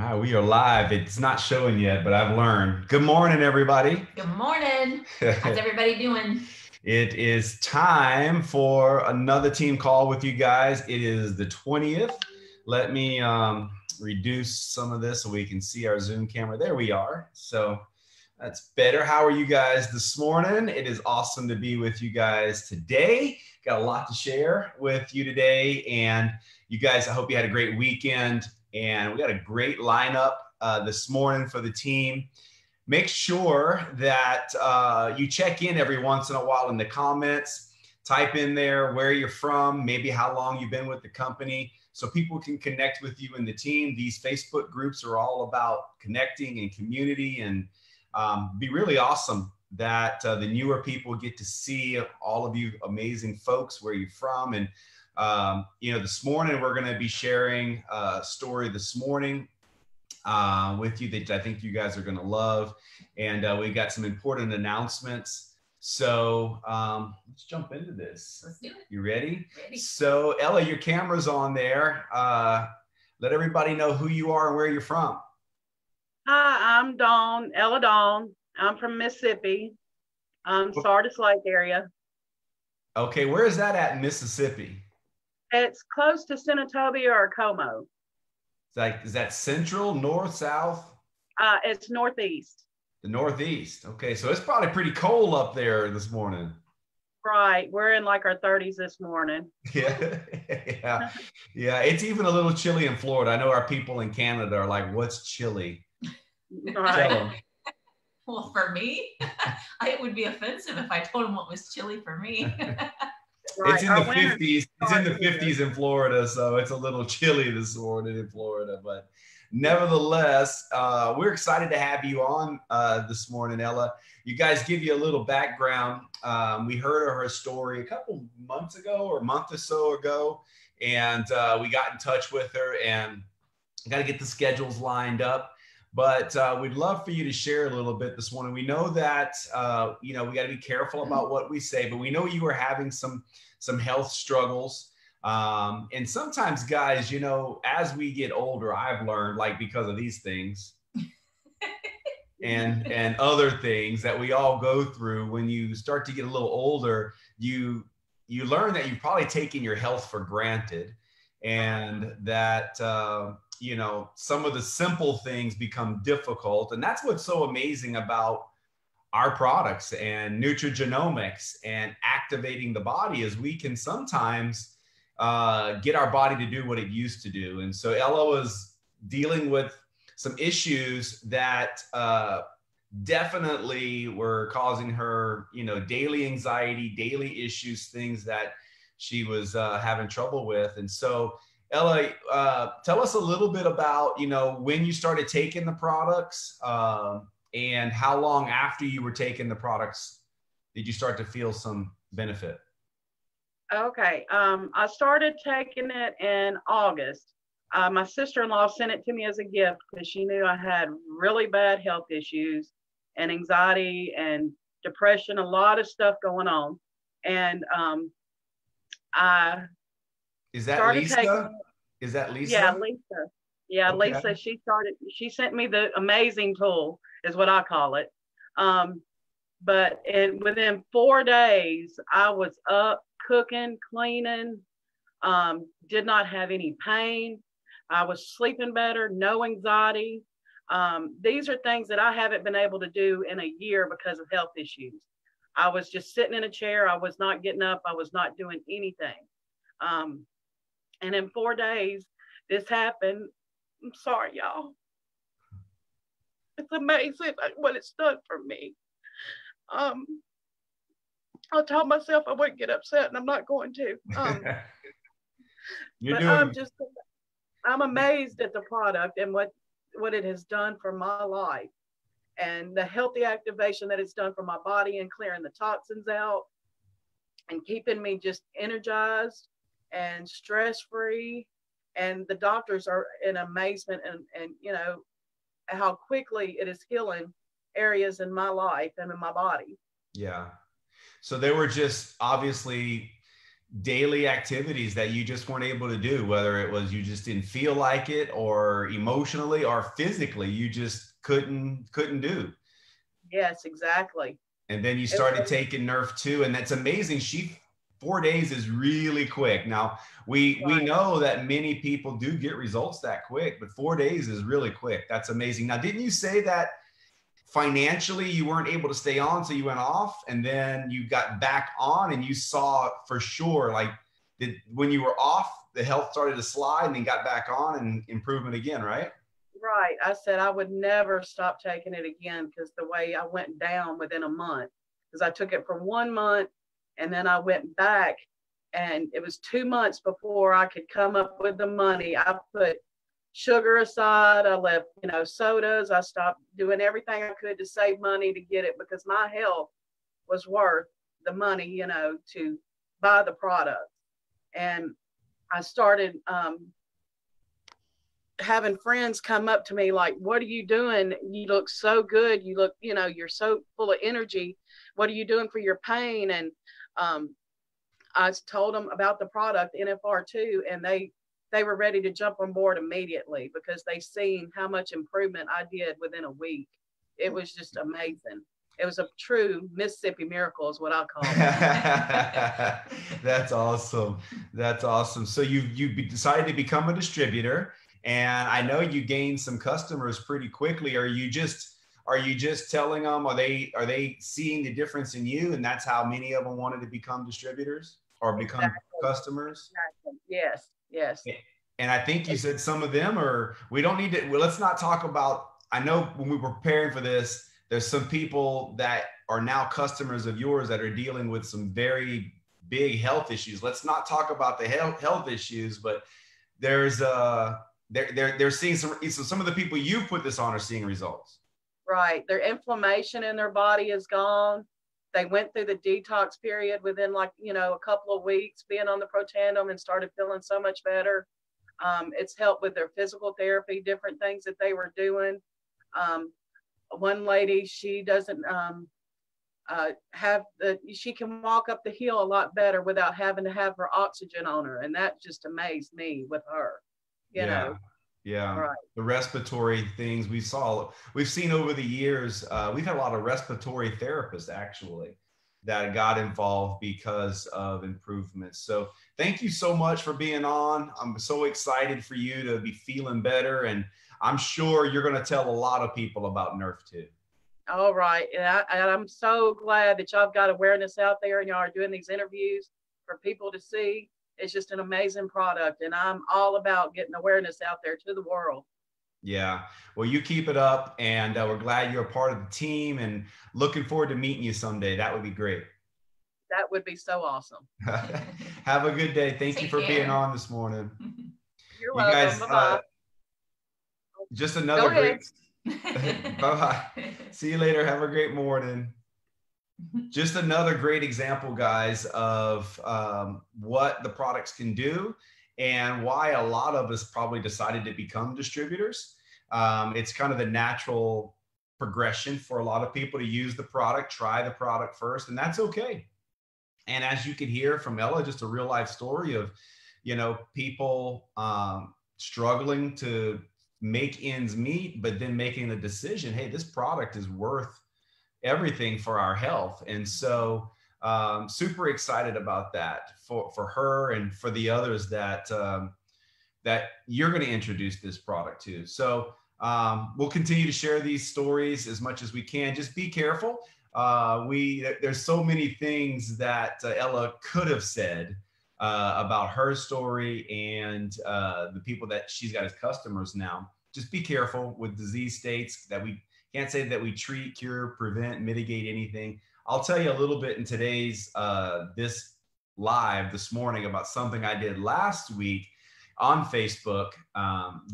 All right, we are live. It's not showing yet, but I've learned. Good morning, everybody. Good morning. How's everybody doing? It is time for another team call with you guys. It is the 20th. Let me reduce some of this so we can see our Zoom camera. There we are. So that's better. How are you guys this morning? It is awesome to be with you guys today. Got a lot to share with you today. And you guys, I hope you had a great weekend. And we got a great lineup this morning for the team. Make sure that you check in every once in a while in the comments. Type in there where you're from, maybe how long you've been with the company, so people can connect with you and the team. These Facebook groups are all about connecting and community, and be really awesome that the newer people get to see all of you amazing folks, where you're from. And this morning we're going to be sharing a story this morning with you that I think you guys are going to love. And we've got some important announcements. So let's jump into this. Let's do it. You ready? Ready. So Ella, your camera's on there. Let everybody know who you are and where you're from. Hi, I'm Dawn, Ella Dawn. I'm from Mississippi, Sardis Lake area. Okay, where is that at in Mississippi? It's close to Senatobia or Como. Is that central, north, south? It's northeast. The northeast. Okay, so it's probably pretty cold up there this morning. Right, we're in like our 30s this morning. Yeah. It's even a little chilly in Florida. I know our people in Canada are like, "What's chilly?" Right. Well, for me, it would be offensive if I told them what was chilly for me. Right. It's in the 50s. It's in the 50s in Florida, so it's a little chilly this morning in Florida. But nevertheless, we're excited to have you on this morning, Ella. You guys, give you a little background. We heard of her story a couple months ago or a month or so ago, and we got in touch with her and got to get the schedules lined up. But we'd love for you to share a little bit this morning. We know that, we got to be careful about what we say, but we know you were having some health struggles. And sometimes, guys, as we get older, I've learned, like, because of these things and other things that we all go through, when you start to get a little older, you learn that you've probably taken your health for granted, and that, some of the simple things become difficult. And that's what's so amazing about our products and nutrigenomics and activating the body, is we can sometimes get our body to do what it used to do. And so Ella was dealing with some issues that definitely were causing her, daily anxiety, daily issues, things that she was having trouble with. And so Ella, tell us a little bit about, when you started taking the products, and how long after you were taking the products did you start to feel some benefit? Okay, I started taking it in August. My sister-in-law sent it to me as a gift because she knew I had really bad health issues and anxiety and depression, a lot of stuff going on. And I Is that Lisa? Is that Lisa? Yeah, Lisa. Yeah, okay. Lisa, she sent me the amazing tool, is what I call it. But within 4 days, I was up, cooking, cleaning, did not have any pain. I was sleeping better, no anxiety. These are things that I haven't been able to do in a year because of health issues. I was just sitting in a chair. I was not getting up. I was not doing anything. And in 4 days, this happened. I'm sorry, y'all. It's amazing what it's done for me. I told myself I wouldn't get upset, and I'm not going to. I'm amazed at the product and what it has done for my life, and the healthy activation that it's done for my body, and clearing the toxins out and keeping me just energized and stress-free. And the doctors are in amazement and how quickly it is healing areas in my life and in my body. Yeah. So they were just obviously daily activities that you just weren't able to do, whether it was you just didn't feel like it, or emotionally or physically, you just couldn't do. Yes, exactly. And then you started taking Nerf 2, and that's amazing. 4 days is really quick. Now we know that many people do get results that quick, but 4 days is really quick. That's amazing. Now, didn't you say that financially you weren't able to stay on, so you went off, and then you got back on, and you saw for sure, like, when you were off, the health started to slide, and then got back on and improvement again, right? Right. I said I would never stop taking it again, because the way I went down within a month, because I took it for 1 month and then I went back, and it was 2 months before I could come up with the money. I put sugar aside. I left, sodas. I stopped doing everything I could to save money to get it, because my health was worth the money, to buy the product. And I started having friends come up to me like, what are you doing? You look so good. You look, you're so full of energy. What are you doing for your pain? And I told them about the product NFR2, and they were ready to jump on board immediately, because they seen how much improvement I did within a week. It was just amazing. It was a true Mississippi miracle is what I call it. That's awesome. That's awesome. So you decided to become a distributor, and I know you gained some customers pretty quickly. Are you just telling them, are they seeing the difference in you, and that's how many of them wanted to become distributors or become customers? Exactly. Yes. And I think you said some of them we don't need to, well, let's not talk about, I know when we were preparing for this, there's some people that are now customers of yours that are dealing with some very big health issues. Let's not talk about the health issues, but there's they're seeing some of the people you put this on are seeing results. Right. Their inflammation in their body is gone. They went through the detox period within a couple of weeks being on the Protandim, and started feeling so much better. It's helped with their physical therapy, different things that they were doing. One lady, she doesn't she can walk up the hill a lot better without having to have her oxygen on her. And that just amazed me with her, you know. Yeah. Right. The respiratory things we've seen over the years. We've had a lot of respiratory therapists actually that got involved because of improvements. So thank you so much for being on. I'm so excited for you to be feeling better. And I'm sure you're going to tell a lot of people about Nerf 2. All right. And I'm so glad that y'all have got awareness out there, and y'all are doing these interviews for people to see. It's just an amazing product, and I'm all about getting awareness out there to the world. Yeah. Well, you keep it up, and we're glad you're a part of the team, and looking forward to meeting you someday. That would be great. That would be so awesome. Have a good day. Thank you for being on this morning. You're welcome. Bye-bye. Just another great. Bye-bye. See you later. Have a great morning. Just another great example, guys, of what the products can do and why a lot of us probably decided to become distributors. It's kind of the natural progression for a lot of people to use the product, try the product first, and that's okay. And as you can hear from Ella, just a real life story of, people struggling to make ends meet, but then making the decision, hey, this product is worth everything for our health. And so super excited about that for her and for the others that you're going to introduce this product to. So we'll continue to share these stories as much as we can. Just be careful. There's so many things that Ella could have said about her story and the people that she's got as customers now. Just be careful with disease states that we can't say that we treat, cure, prevent, mitigate anything. I'll tell you a little bit in today's this live this morning about something I did last week on Facebook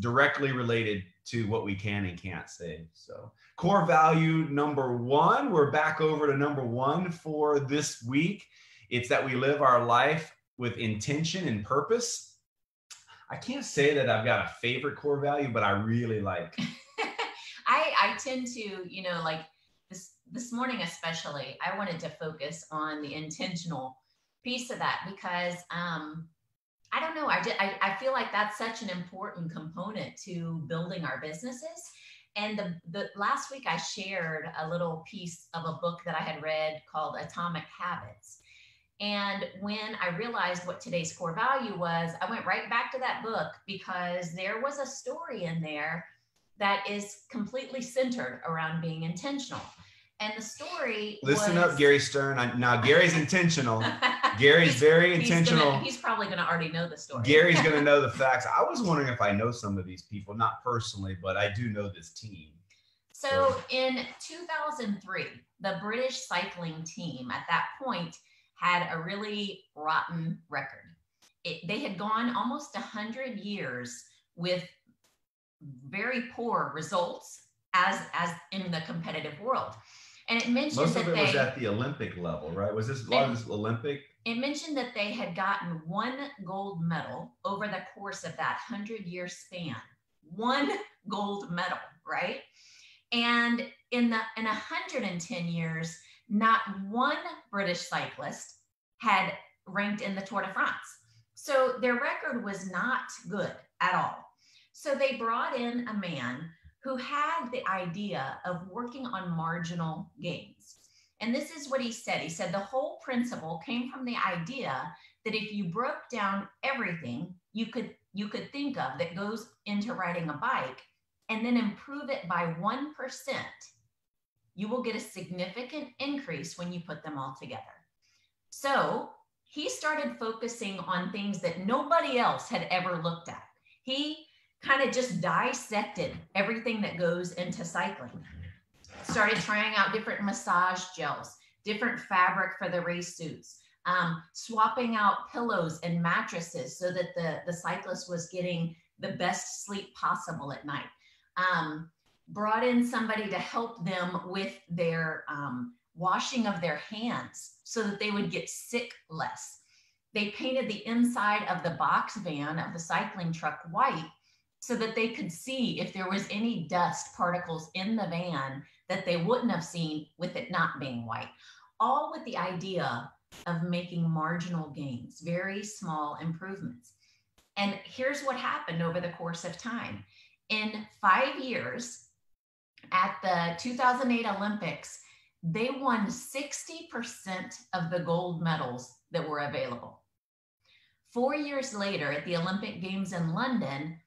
directly related to what we can and can't say. So core value number 1, we're back over to number 1 for this week. It's that we live our life with intention and purpose. I can't say that I've got a favorite core value, but I really like. I tend to, like this morning especially, I wanted to focus on the intentional piece of that because I don't know. I feel like that's such an important component to building our businesses. And the last week I shared a little piece of a book that I had read called Atomic Habits. And when I realized what today's core value was, I went right back to that book because there was a story in there that is completely centered around being intentional. And the story Listen up, Gary Stern. Now, Gary's intentional. Gary's very intentional. He's probably going to already know the story. Gary's going to know the facts. I was wondering if I know some of these people, not personally, but I do know this team. So in 2003, the British cycling team at that point had a really rotten record. They had gone almost 100 years with very poor results as in the competitive world. And it mentioned most of it was at the Olympic level, right? Was this a lot of this Olympic? It mentioned that they had gotten one gold medal over the course of that 100-year span. One gold medal, right? And in 110 years, not one British cyclist had ranked in the Tour de France. So their record was not good at all. So they brought in a man who had the idea of working on marginal gains. And this is what he said. He said the whole principle came from the idea that if you broke down everything you could think of that goes into riding a bike and then improve it by 1%, you will get a significant increase when you put them all together. So he started focusing on things that nobody else had ever looked at. He kind of just dissected everything that goes into cycling. Started trying out different massage gels, different fabric for the race suits, swapping out pillows and mattresses so that the cyclist was getting the best sleep possible at night. Brought in somebody to help them with their washing of their hands so that they would get sick less. They painted the inside of the box van of the cycling truck white so that they could see if there was any dust particles in the van that they wouldn't have seen with it not being white. All with the idea of making marginal gains, very small improvements. And here's what happened over the course of time. In 5 years, at the 2008 Olympics, they won 60% of the gold medals that were available. 4 years later, at the Olympic Games in London,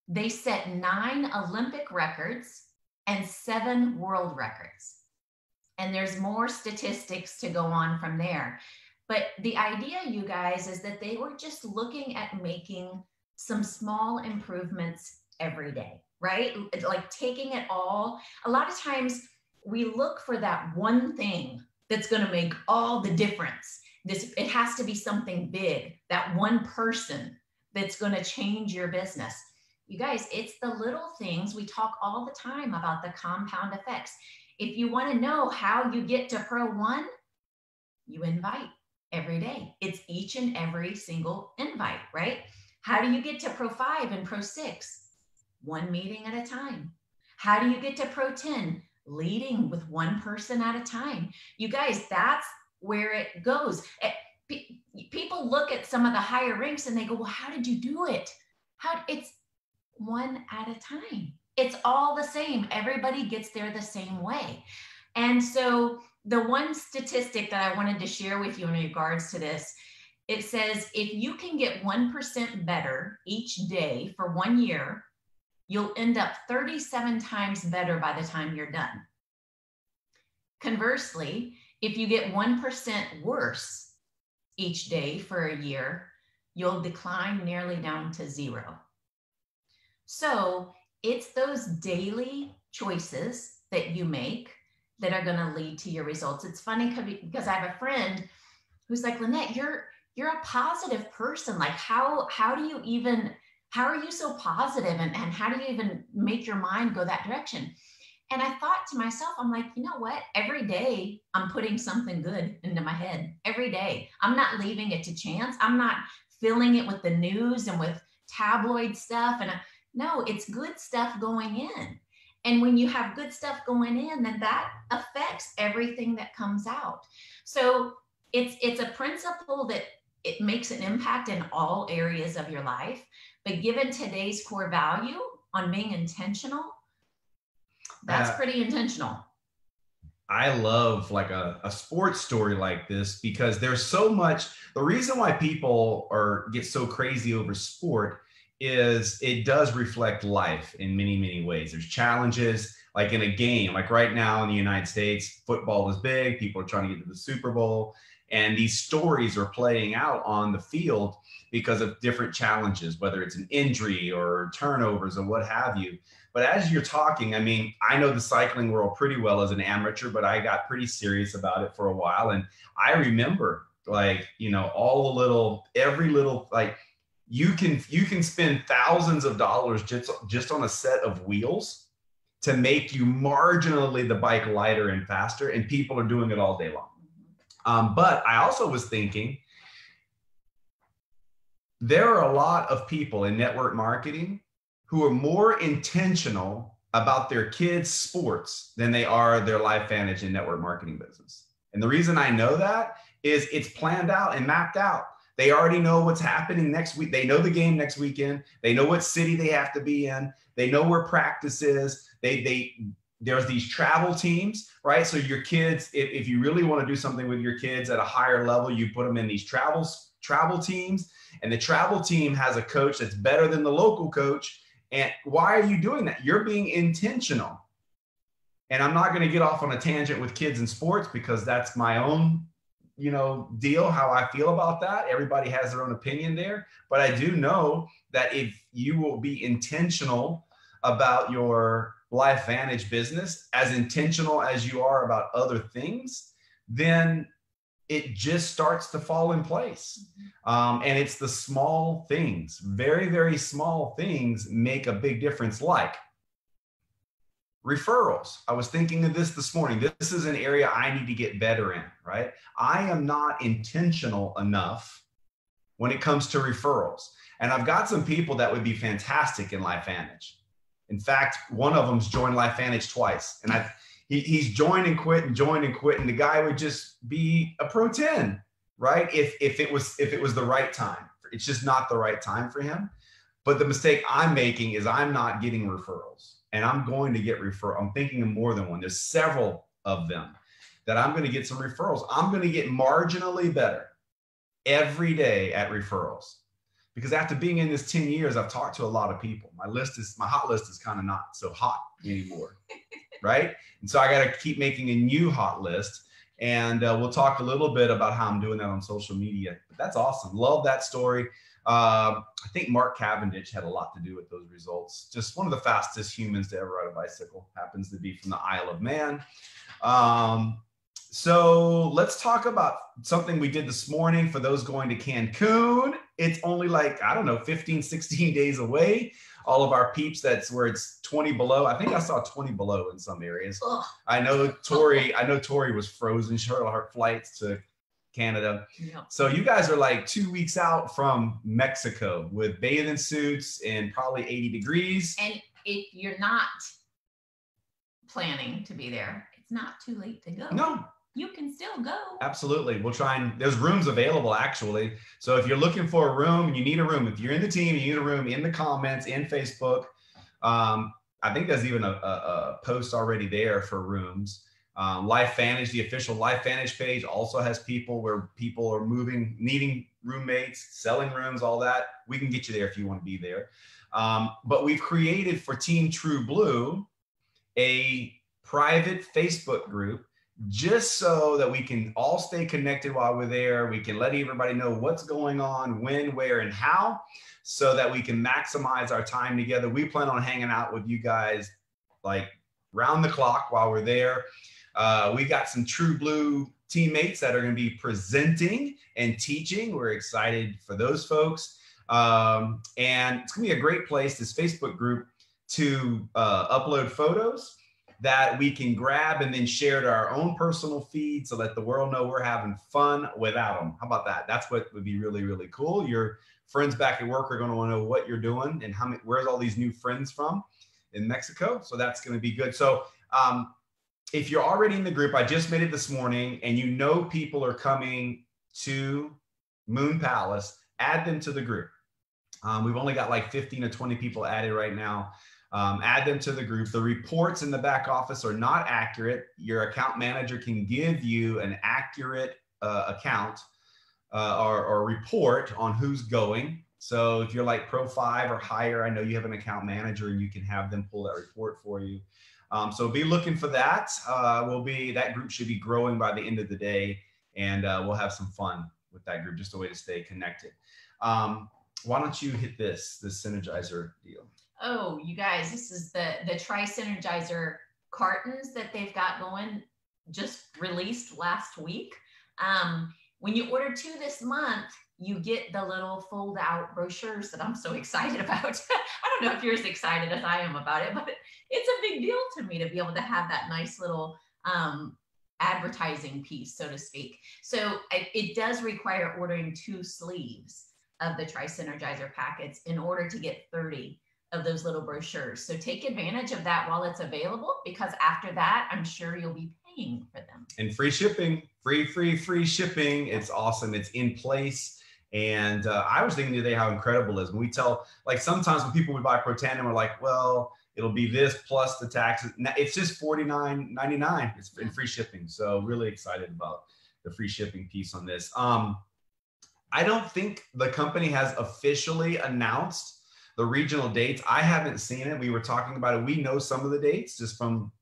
they set 9 Olympic records and 7 world records. And there's more statistics to go on from there. But the idea, you guys, is that they were just looking at making some small improvements every day, right? Like taking it all. A lot of times we look for that one thing that's going to make all the difference. It has to be something big, that one person that's going to change your business. You guys, it's the little things. We talk all the time about the compound effects. If you want to know how you get to Pro 1, you invite every day. It's each and every single invite, right? How do you get to Pro 5 and Pro 6? One meeting at a time. How do you get to Pro 10? Leading with one person at a time. You guys, that's where it goes. People look at some of the higher ranks and they go, well, how did you do it? It's one at a time. It's all the same. Everybody gets there the same way. And so the one statistic that I wanted to share with you in regards to this, it says, if you can get 1% better each day for 1 year, you'll end up 37 times better by the time you're done. Conversely, if you get 1% worse each day for a year, you'll decline nearly down to 0. So it's those daily choices that you make that are going to lead to your results. It's funny because I have a friend who's like, Lynette, you're a positive person. Like how are you so positive and how do you even make your mind go that direction? And I thought to myself, I'm like, you know what? Every day I'm putting something good into my head. Every day. I'm not leaving it to chance. I'm not filling it with the news and with tabloid stuff. And no, it's good stuff going in. And when you have good stuff going in, then that affects everything that comes out. So it's a principle that it makes an impact in all areas of your life. But given today's core value on being intentional, that's pretty intentional. I love like a sports story like this because there's so much. The reason why people get so crazy over sport is it does reflect life in many, many ways. There's challenges like in a game, like right now in the United States, football is big. People are trying to get to the Super Bowl, and these stories are playing out on the field because of different challenges, whether it's an injury or turnovers or what have you. But as you're talking, I mean, I know the cycling world pretty well as an amateur, but I got pretty serious about it for a while. And I remember like, you know, every little, like you can spend thousands of dollars just on a set of wheels to make you marginally the bike lighter and faster. And people are doing it all day long. But I also was thinking, there are a lot of people in network marketing who are more intentional about their kids' sports than they are their LifeVantage and network marketing business. And the reason I know that is it's planned out and mapped out. They already know what's happening next week. They know the game next weekend. They know what city they have to be in. They know where practice is. There's these travel teams, right? So your kids, if you really want to do something with your kids at a higher level, you put them in these travel teams, and the travel team has a coach that's better than the local coach. And why are you doing that? You're being intentional. And I'm not going to get off on a tangent with kids and sports because that's my own, you know, deal, how I feel about that. Everybody has their own opinion there. But I do know that if you will be intentional about your LifeVantage business, as intentional as you are about other things, then it just starts to fall in place. And it's the small things, very, very small things make a big difference, like referrals. I was thinking of this morning. This is an area I need to get better in, right? I am not intentional enough when it comes to referrals. And I've got some people that would be fantastic in LifeVantage. In fact, one of them's joined LifeVantage twice. And he's joined and quit and joined and quit. And the guy would just be a pro 10, right? If it was the right time. It's just not the right time for him. But the mistake I'm making is I'm not getting referrals. And I'm going to get referrals. I'm thinking of more than one. There's several of them that I'm going to get some referrals. I'm going to get marginally better every day at referrals. Because after being in this 10 years, I've talked to a lot of people. My hot list is kind of not so hot anymore, right? And so I got to keep making a new hot list. And we'll talk a little bit about how I'm doing that on social media. But that's awesome. Love that story. I think Mark Cavendish had a lot to do with those results. Just one of the fastest humans to ever ride a bicycle, happens to be from the Isle of Man. So let's talk about something we did this morning for those going to Cancun. It's only like, I don't know, 15, 16 days away. All of our peeps, that's where it's 20 below. I think I saw 20 below in some areas. Ugh. I know Tori was frozen. Her flights to Canada. Yeah. So you guys are like 2 weeks out from Mexico with bathing suits and probably 80 degrees. And if you're not planning to be there, it's not too late to go. No. You can still go. Absolutely. We'll try and there's rooms available actually. So if you're looking for a room and you need a room, if you're in the team, you need a room, in the comments, in Facebook. I think there's even a post already there for rooms. LifeVantage, the official LifeVantage page also has people where people are moving, needing roommates, selling rooms, all that. We can get you there if you want to be there. But we've created for Team True Blue a private Facebook group just so that we can all stay connected while we're there. We can let everybody know what's going on, when, where, and how, so that we can maximize our time together. We plan on hanging out with you guys like round the clock while we're there. We got some True Blue teammates that are going to be presenting and teaching. We're excited for those folks. And it's going to be a great place, this Facebook group, to upload photos that we can grab and then share to our own personal feed so that the world know we're having fun without them. How about that? That's what would be really, really cool. Your friends back at work are going to want to know what you're doing and where's all these new friends from in Mexico. So that's going to be good. So if you're already in the group, I just made it this morning, and you know people are coming to Moon Palace, add them to the group. We've only got like 15 to 20 people added right now. Add them to the group. The reports in the back office are not accurate. Your account manager can give you an accurate account or report on who's going. So if you're like Pro 5 or higher, I know you have an account manager and you can have them pull that report for you. So be looking for that. That group should be growing by the end of the day, and we'll have some fun with that group, just a way to stay connected. Why don't you hit this Synergizer deal? Oh, you guys, this is the Tri-Synergizer cartons that they've got going, just released last week. When you order 2 this month, you get the little fold out brochures that I'm so excited about. I don't know if you're as excited as I am about it, but it's a big deal to me to be able to have that nice little advertising piece, so to speak. So it does require ordering 2 sleeves of the Tri-Synergizer packets in order to get 30 of those little brochures. So take advantage of that while it's available, because after that, I'm sure you'll be paying for them. And free shipping, free shipping. It's awesome. It's in place. And I was thinking today how incredible it is. When we tell, like sometimes when people would buy Pro Tandem, we're like, well, it'll be this plus the taxes. It's just $49.99. It's in free shipping. So really excited about the free shipping piece on this. I don't think the company has officially announced the regional dates. I haven't seen it. We were talking about it. We know some of the dates just from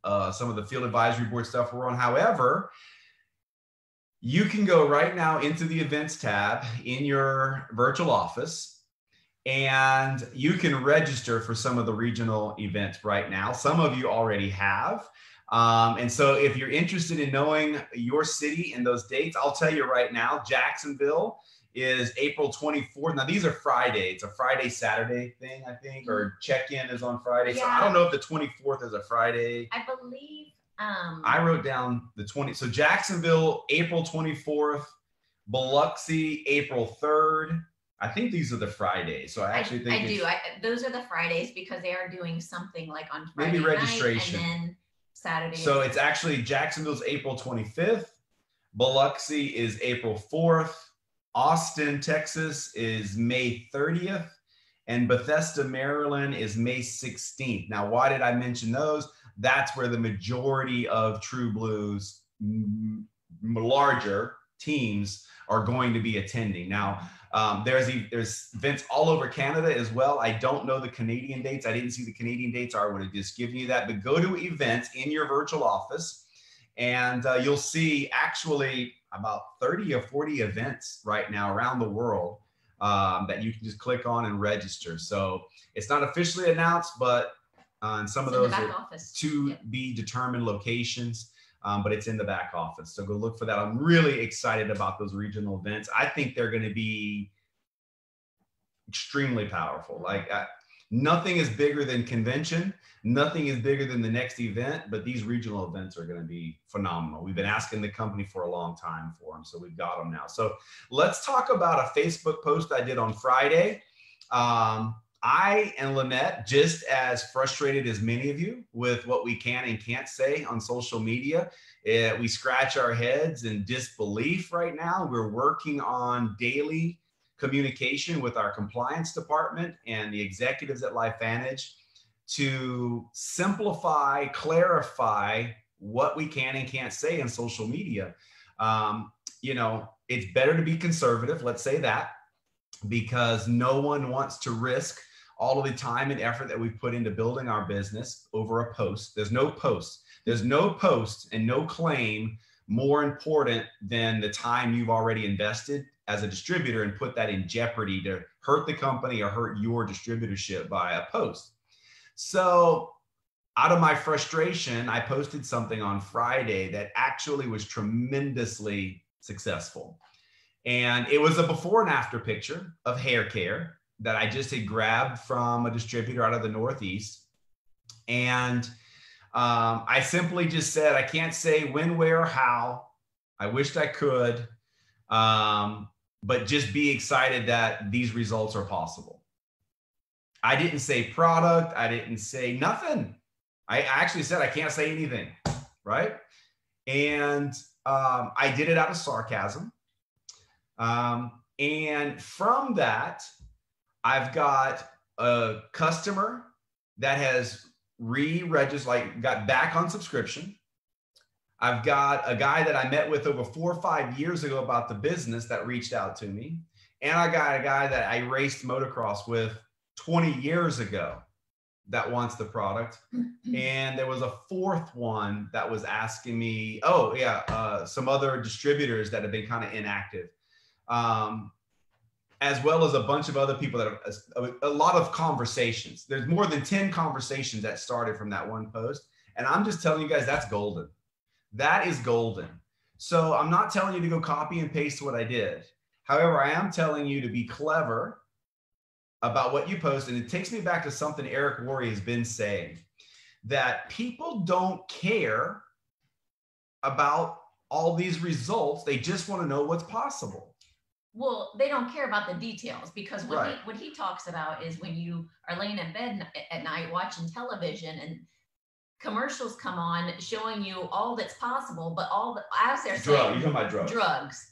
some of the field advisory board stuff we're on. However, you can go right now into the events tab in your virtual office, and you can register for some of the regional events right now. Some of you already have. And so if you're interested in knowing your city and those dates, I'll tell you right now, Jacksonville is April 24th. Now, these are Friday. It's a Friday, Saturday thing, I think, or check-in is on Friday. Yeah. So I don't know if the 24th is a Friday. I believe. I wrote down the 20th. So Jacksonville, April 24th, Biloxi, April 3rd. I think these are the Fridays. So I actually think those are the Fridays because they are doing something like on Friday maybe registration night and then Saturday. So it's actually Jacksonville's April 25th. Biloxi is April 4th. Austin, Texas is May 30th. And Bethesda, Maryland is May 16th. Now, why did I mention those? That's where the majority of True Blues larger teams are going to be attending. Now, there's events all over Canada as well. I don't know the Canadian dates. I didn't see the Canadian dates, or I would have just given you that. But go to events in your virtual office, and you'll see actually about 30 or 40 events right now around the world that you can just click on and register. So it's not officially announced, but some of those are to be determined locations, but it's in the back office. So go look for that. I'm really excited about those regional events. I think they're going to be extremely powerful. Like nothing is bigger than convention. Nothing is bigger than the next event, but these regional events are going to be phenomenal. We've been asking the company for a long time for them, so we've got them now. So let's talk about a Facebook post I did on Friday. I and Lynette, just as frustrated as many of you with what we can and can't say on social media. We scratch our heads in disbelief right now. We're working on daily communication with our compliance department and the executives at LifeVantage to simplify, clarify what we can and can't say in social media. It's better to be conservative, let's say that, because no one wants to risk all of the time and effort that we've put into building our business over a post. There's no post. There's no post and no claim more important than the time you've already invested as a distributor and put that in jeopardy to hurt the company or hurt your distributorship by a post. So out of my frustration, I posted something on Friday that actually was tremendously successful. And it was a before and after picture of hair care that I just had grabbed from a distributor out of the Northeast. And I simply just said, I can't say when, where, or how. I wished I could, but just be excited that these results are possible. I didn't say product. I didn't say nothing. I actually said, I can't say anything, right? And I did it out of sarcasm. And from that, I've got a customer that has re-registered, like got back on subscription. I've got a guy that I met with over 4 or 5 years ago about the business that reached out to me. And I got a guy that I raced motocross with 20 years ago that wants the product. And there was a fourth one that was asking me, some other distributors that have been kind of inactive. As well as a bunch of other people that have a lot of conversations. There's more than 10 conversations that started from that one post. And I'm just telling you guys, that's golden. That is golden. So I'm not telling you to go copy and paste what I did. However, I am telling you to be clever about what you post. And it takes me back to something Eric Worre has been saying, that people don't care about all these results. They just want to know what's possible. Well, they don't care about the details, because what he talks about is when you are laying in bed at night watching television and commercials come on showing you all that's possible, but as they're saying, you're talking about drugs,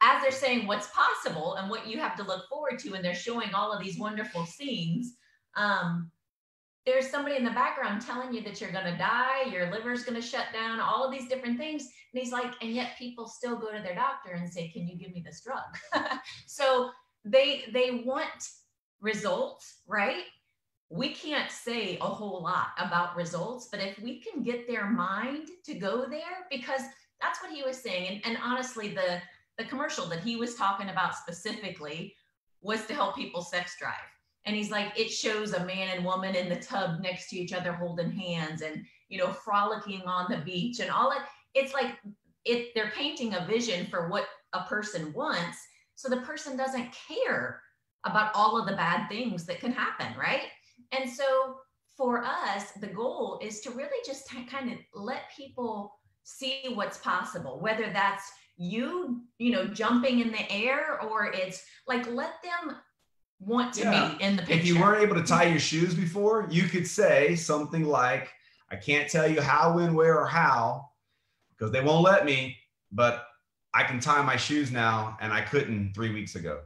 as they're saying what's possible and what you have to look forward to, and they're showing all of these wonderful scenes. There's somebody in the background telling you that you're going to die, your liver's going to shut down, all of these different things. And he's like, and yet people still go to their doctor and say, can you give me this drug? So they want results, right? We can't say a whole lot about results, but if we can get their mind to go there, because that's what he was saying. And honestly, the commercial that he was talking about specifically was to help people sex drive. And he's like, it shows a man and woman in the tub next to each other holding hands and, frolicking on the beach and all that. It's like they're painting a vision for what a person wants. So the person doesn't care about all of the bad things that can happen, right? And so for us, the goal is to really just kind of let people see what's possible, whether that's jumping in the air, or it's like, let them want to be in the picture. If you weren't able to tie your shoes before, you could say something like, I can't tell you how, when, where, or how, because they won't let me, but I can tie my shoes now, and I couldn't 3 weeks ago.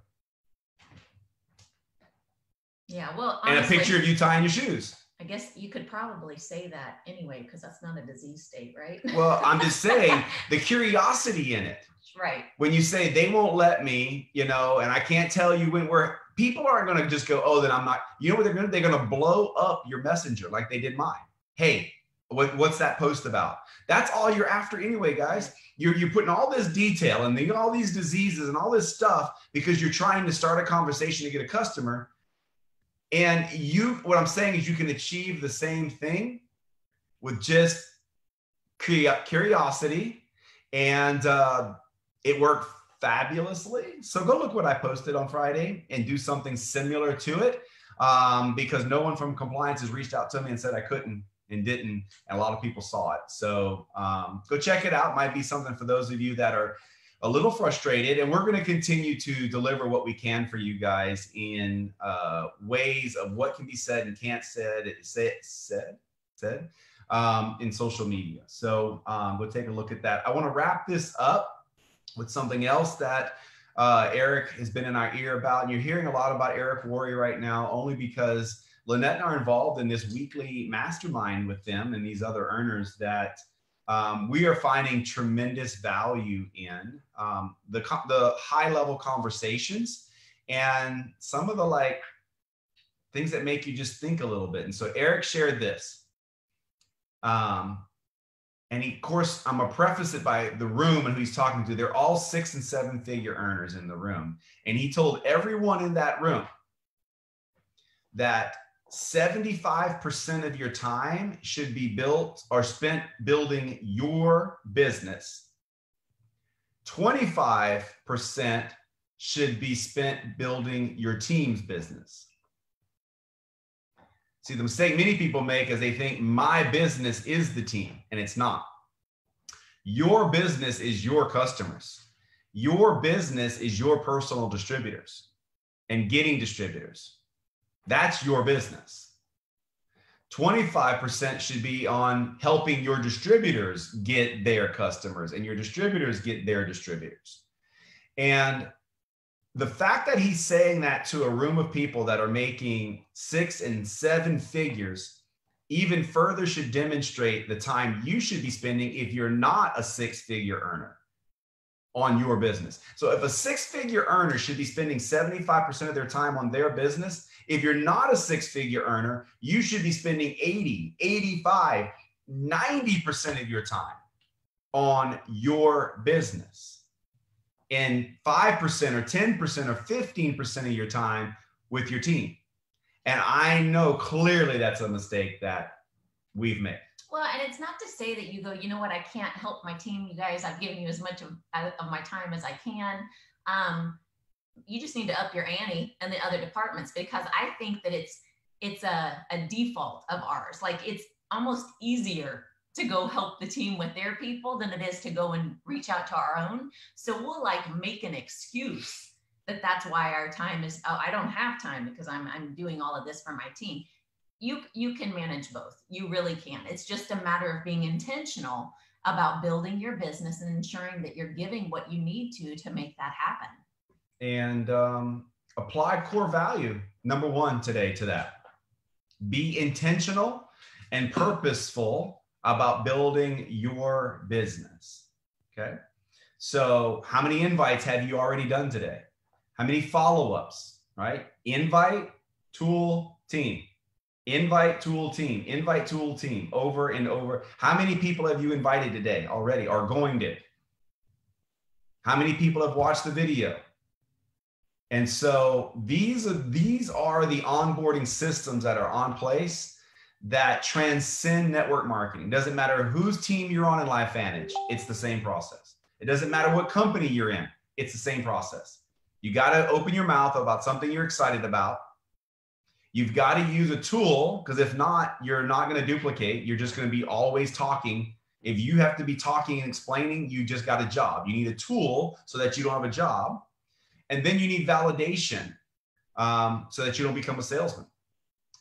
Yeah, well, honestly, and a picture of you tying your shoes. I guess you could probably say that anyway, because that's not a disease state, right? Well, I'm just saying the curiosity in it. Right. When you say they won't let me, and I can't tell you when, where, people aren't going to just go, oh, then I'm not. You know what they're going to do? They're going to blow up your messenger like they did mine. Hey, what's that post about? That's all you're after anyway, guys. You're putting all this detail and all these diseases and all this stuff because you're trying to start a conversation to get a customer. And what I'm saying is you can achieve the same thing with just curiosity, and it worked fabulously. So go look what I posted on Friday and do something similar to it, because no one from compliance has reached out to me and said I couldn't and didn't, and a lot of people saw it. So go check it out. Might be something for those of you that are a little frustrated, and we're going to continue to deliver what we can for you guys in ways of what can be said and can't said in social media. So we'll take a look at that. I want to wrap this up with something else that Eric has been in our ear about, and you're hearing a lot about Eric Worre right now only because Lynette and I are involved in this weekly mastermind with them and these other earners that we are finding tremendous value in the high level conversations and some of the things that make you just think a little bit. And so Eric shared this. And of course, I'm going to preface it by the room and who he's talking to. They're all 6- and 7-figure earners in the room. And he told everyone in that room that 75% of your time should be built or spent building your business. 25% should be spent building your team's business. See, the mistake many people make is they think my business is the team, and it's not. Your business is your customers. Your business is your personal distributors and getting distributors. That's your business. 25% should be on helping your distributors get their customers and your distributors get their distributors. And the fact that he's saying that to a room of people that are making 6 and 7 figures even further should demonstrate the time you should be spending if you're not a 6-figure earner on your business. So if a 6-figure earner should be spending 75% of their time on their business, if you're not a 6-figure earner, you should be spending 80, 85, 90% of your time on your business. And 5% or 10% or 15% of your time with your team. And I know clearly that's a mistake that we've made. Well, and it's not to say that you go, you know what, I can't help my team. You guys, I've given you as much of my time as I can. You just need to up your ante in the other departments, because I think that it's a default of ours. Like, it's almost easier to go help the team with their people than it is to go and reach out to our own. So we'll like make an excuse that's why our time is, oh, I don't have time because I'm doing all of this for my team. You can manage both. You really can. It's just a matter of being intentional about building your business and ensuring that you're giving what you need to make that happen. And apply core value, number 1 today to that. Be intentional and purposeful about building your business. Okay. So how many invites have you already done today? How many follow-ups, right? Invite, tool, team. Invite, tool, team. Invite, tool, team. Over and over. How many people have you invited today already or going to? How many people have watched the video? And so these are the onboarding systems that are on place that transcend network marketing. Doesn't matter whose team you're on in LifeVantage, it's the same process. It doesn't matter what company you're in, it's the same process. You got to open your mouth about something you're excited about. You've got to use a tool, because if not, you're not going to duplicate. You're just going to be always talking. If you have to be talking and explaining, you just got a job. You need a tool so that you don't have a job. And then you need validation so that you don't become a salesman.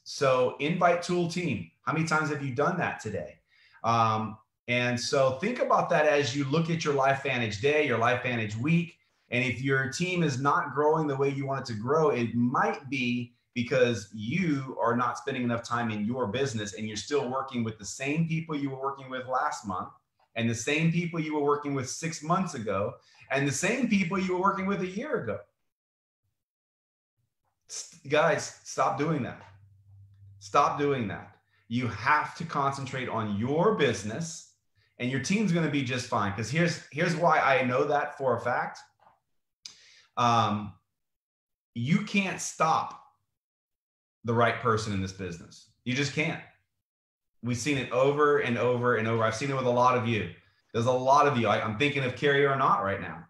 So invite, tool, team. How many times have you done that today? And so think about that as you look at your LifeVantage day, your LifeVantage week. And if your team is not growing the way you want it to grow, it might be because you are not spending enough time in your business and you're still working with the same people you were working with last month and the same people you were working with 6 months ago and the same people you were working with a year ago. Guys, stop doing that. Stop doing that. You have to concentrate on your business and your team's going to be just fine. Because here's why I know that for a fact. You can't stop the right person in this business. You just can't. We've seen it over and over and over. I've seen it with a lot of you. There's a lot of you. I'm thinking of Carrie or not right now.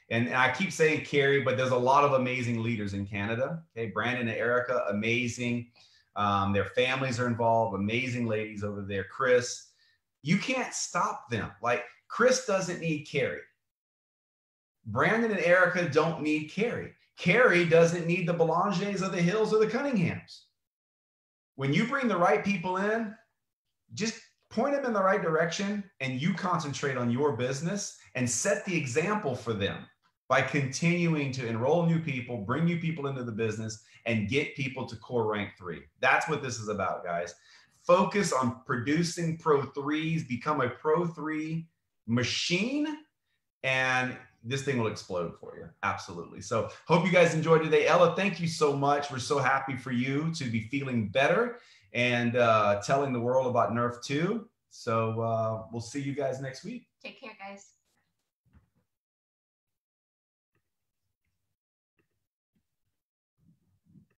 And I keep saying Carrie, but there's a lot of amazing leaders in Canada. Okay, Brandon and Erica, amazing. Their families are involved. Amazing ladies over there. Chris, you can't stop them. Like, Chris doesn't need Carrie. Brandon and Erica don't need Carrie. Carrie doesn't need the Belangers of the Hills or the Cunninghams. When you bring the right people in, just point them in the right direction and you concentrate on your business and set the example for them by continuing to enroll new people, bring new people into the business, and get people to core rank 3. That's what this is about, guys. Focus on producing Pro 3s, become a Pro 3 machine, and this thing will explode for you. Absolutely. So hope you guys enjoyed today. Ella, thank you so much. We're so happy for you to be feeling better and telling the world about Nerf 2. So we'll see you guys next week. Take care, guys.